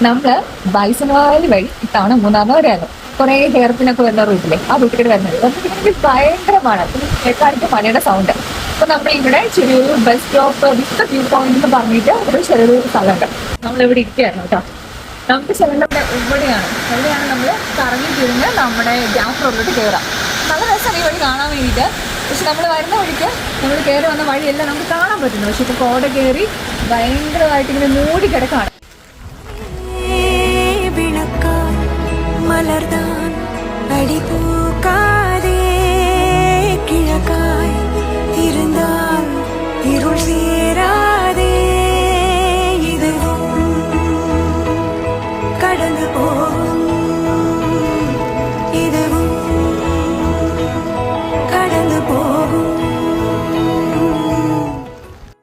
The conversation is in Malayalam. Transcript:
നമ്മള് ബൈസൺവാലി വഴി ഇത്തവണ മൂന്നാറിന് വരായിരുന്നു. കുറെ ഹെയർ പിന്നൊക്കെ വരുന്ന റൂട്ടിലെ ആ റൂട്ടിൽ വരുന്നത് ഭയങ്കരമാണ്. കേൾക്കാർക്ക് മഴയുടെ സൗണ്ട്. അപ്പൊ നമ്മൾ ഇവിടെ ചെറിയൊരു ബസ് സ്റ്റോപ്പ് വിത്ത് വ്യൂ പോയിന്റ് എന്ന് പറഞ്ഞിട്ട് ഒരു ചെറിയൊരു സ്ഥലമുണ്ട്. നമ്മളിവിടെ ഇരിക്കുകയായിരുന്നു കേട്ടോ. നമുക്ക് ചെല്ലേണ്ട എവിടെയാണ് നമ്മൾ കറങ്ങി തിരിഞ്ഞ് നമ്മുടെ ഗ്യാസ് റോഡിലോട്ട് കയറാം. നല്ല രസമാണ് ഈ വഴി കാണാൻ വേണ്ടിയിട്ട്. പക്ഷെ നമ്മൾ വരുന്ന വഴിക്ക് നമ്മൾ കയറി വന്ന വഴിയെല്ലാം നമുക്ക് കാണാൻ പറ്റുന്നു. പക്ഷെ ഇപ്പോൾ കോട കയറി ഭയങ്കരമായിട്ട് ഇങ്ങനെ മൂടി കിടക്കാണ്.